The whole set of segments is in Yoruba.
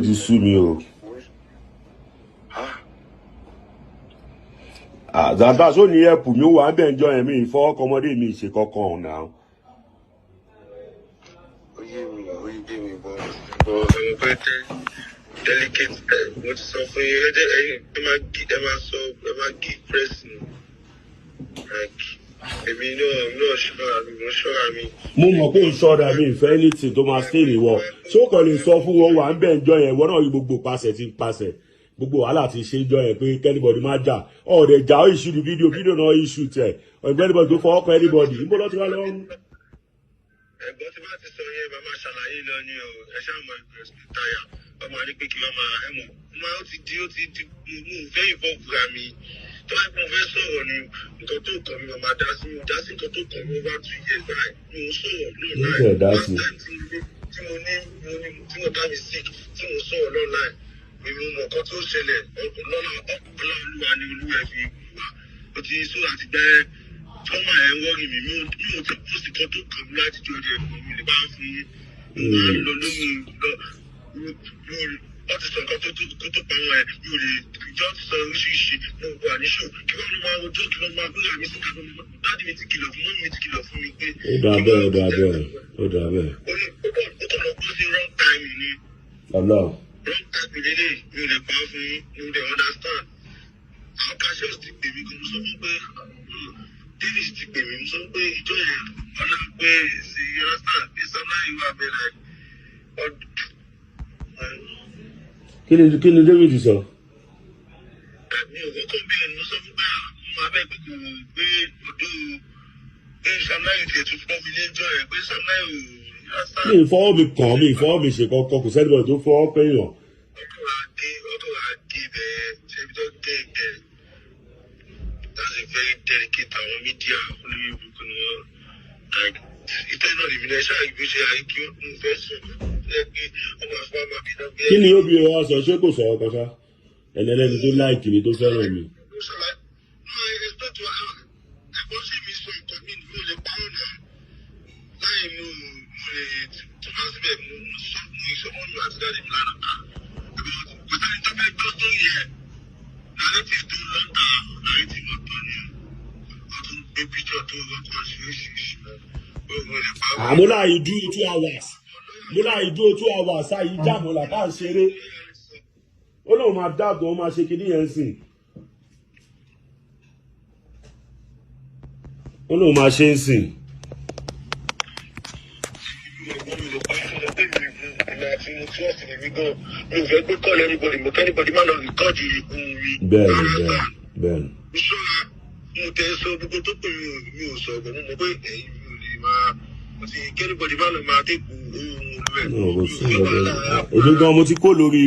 ti sú mi o. Zanta so ni ẹ̀pù mi ó wà ń bẹ̀ ń jọ yẹn mi ìfọwọ́ kọmọdé mi ṣe kankan ọ̀nà. Oye mi bọ̀ ọmọ pé delicate mo ti sọ fún yín ẹ máa gí press ni èmi náà ṣọ́ra mi. Mo mọ̀ pé ìṣọ́ra mi ìfẹ́ ní ti tó máa stay níwọ̀ tí ó kàn lè sọ fún wọn wà ń bẹ̀ ń jọ yẹn wọ́n náà yí gbogbo pàṣẹ ti ń pàṣẹ gbogbo wàhálà ti ṣe jọ yẹn pé kẹ́nìbọ̀dì má jà ọ̀rẹ́ jà ó ìṣú fídíò náà ìṣú tẹ̀ ọ̀gbẹ́nìbọ̀dì tó fọwọ́ kan ẹnìbọ̀dì níbo lọ́ ti wá lọ́wọ́. Ẹ̀gbọ́n tí bá ti sọ yẹn bá máa ṣàlàyé lọ ní o ẹ ṣáà máa gbé táyà ọmọ ní pé kí wọ́n máa ẹ̀mọ̀ máa ó ti di mú fẹ́ ìbọn fúra mi tó bá gbọ́n fẹ́ sọ̀rọ̀ ni nǹkan tó kàn mí máa dá sí nǹkan tó kàn mí over 2 years báyìí mo sọ̀rọ̀ lọ́ọ̀láì last time tí mo bá mi sick tí mo sọ̀rọ̀ lọ́ọ̀láì mi mú mọ̀ kan tó ṣẹlẹ̀ ọlọ́ọ̀lúwa ni olúwa fi wà ó ti sọ àti bẹ́ẹ̀ tọ́mà ẹ̀ wọ́ọ̀rì mi mi ò tẹ pósìtì kan tó kàn mí láti jọ rẹ̀ mi lè bá fún yín mo máa ń lọ lóhùn wọ́n ti sọ nǹkan tó pa wọn ẹ̀ mi ò lè jọ́ ti sọ oríṣiríṣi mo wà ní ṣò kí wọ́n máa rojọ́ kí wọ́n máa gbéra mi síta dáàdì mi ti kìlọ̀ fún mọ́mí mi ti kìlọ̀ fún mi pé. ó dà bẹ́ẹ̀. ó kàn lọ bọ́ sí wrong time ni. Ọlọ́run. Wrong time lélẹ̀ mi ò lè pa fún yín mi ò lè understand. àwọn cashiers ti pè mí kó mo sọ fún pé Davis ti pè mí mo sọ pé ìjọ yẹn ọ̀nà pé ṣe understand pé sáláì wà bẹ́ẹ̀ kí ni David sọ. mi ò kọ́kọ́ bí mo sọ fún pé mo abẹ́ pé kò gbé ọdún pé sáláì tiẹ̀ tún fọ́ mi lẹ́jọ́ yẹn pé sáláì ò understand. mi ìfọwọ́ mi kàn mí ìfọwọ́ mi ṣe kankan kò sẹ́ni bọ̀dọ̀ tó fọwọ́ pé yàn. ọdún àdé bẹ́ẹ̀ ṣẹ́bi tó dé bẹ́ẹ̀ that's a very delicate àwọn mídíà olóyè ìbùkún ni wọ́n ìtẹ́ náà lè fi lẹ́ ṣáà ìgbé ṣe àìkí ó ń fẹ́ sùn lẹ́gbẹ́ ọmọ àfọwọ́ máa bí dábẹ́. kí ni ó bí wa sọ ṣé kò sọ̀rọ̀ kan ṣá ẹlẹ́ni tó láìkì mi tó fẹ́ràn mi. ẹ̀gbọ́n sì mi sọ nǹkan mi ní mo lè pa ọ̀nà láì mú mo lè tó bá síbẹ̀ mo sọ fún ìṣọmọ́nù àti dáadé mi lánàá kò sẹ́ni tó fẹ́ gbọ́ tó yẹ narrative tó lọ́ńdà narrative ọ̀tọ̀ ni ọdún gbé píjọ tó rọ́pò oríṣiríṣi àmúlà ìdúró 2 hours múlà ìdúró 2 hours àyí jàmù làbá ṣeré ó lóun máa dáàbò ó máa ṣe kinní yẹn sìn ó lóun máa ṣe ń sìn. bẹ́ẹ̀ni. mo tẹ sọ gbogbo tó pè mí ò sọ ọgbọ̀n mo mọ̀ pé ẹ̀yin mi ò lè máa mo ti kẹ́nìbọ̀dì má lọ máa dẹ́kun ohun rẹ̀. èmi gan mo ti kó lórí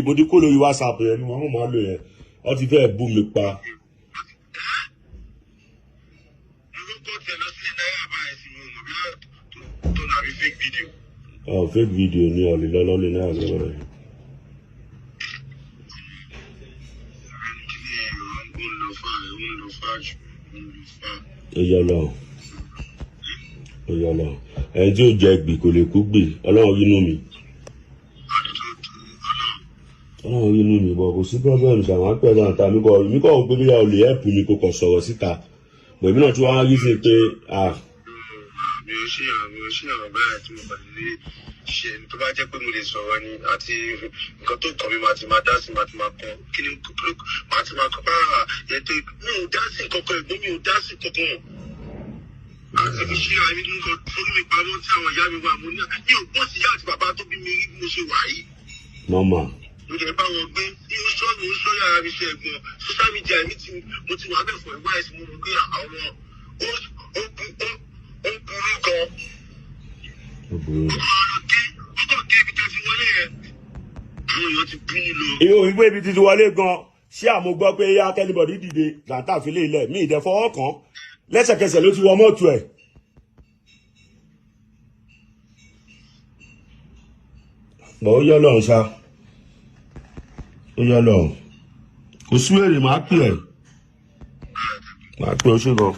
WhatsApp yẹn ni wọn máa lò yẹn wọn ti fẹ́ bú mi pa. Fake video ni ọ̀lẹ́ lọ́lọ́lẹ́ náà lọ́wọ́ rẹ̀. Oyọlọ ẹni tí ó jẹ gbì kò lè kú gbì Ọlọ́run yínú mi bọ̀ kò sí pọ́blẹ́mù sàwọn apẹ̀lú àtà mi kọ́ gbé bí i olè ẹ̀pù mi kò kọ̀ sọ̀rọ̀ síta bọ̀ èmi náà tí wọ́n á rí sí pé mi ò ṣe àwọn báyà tí mo bá lè ṣe tó bá jẹ́ pé mo lè sọ̀rọ̀ ni àti nǹkan tó kàn mí máa ti máa dá sí máa ti máa kọ́ kí ni máa ti máa kọ́ bá ètò mi ò dá sí kankan ẹ̀gbọ́n mi ò dá sí kankan àti fi ṣe àmì nǹkan fún mi pamọ́ tí àwọn ìyá mi wà mo ní mi ò gbọ́ sí ìyá àti bàbá tó bí mi rí bí mo ṣe wà yìí. mama. mo jẹ́ bá wọn gbé ní oṣù yàrá mi ṣe ẹ̀gbọ́n social media mo ti wà bẹ́ẹ̀ fún ẹ̀gbọ́n ẹ̀sìn mo rò pé àwọn ó burú gan. ìwé ibi títí wọlé gan ṣé àmọ́ gbọ́ pé yá kẹ́nìbọ̀dì dìde làǹtà fílẹ̀ ilẹ̀ mí ìdẹ́fọwọ́ kan lẹ́sẹ̀kẹsẹ̀ ló ti wọ mọ́tò ẹ̀. bọ̀ ó yọ lọ́run ṣá ó yọ lọ́run kò sú èrè máa pè ẹ́ ó ṣe gan.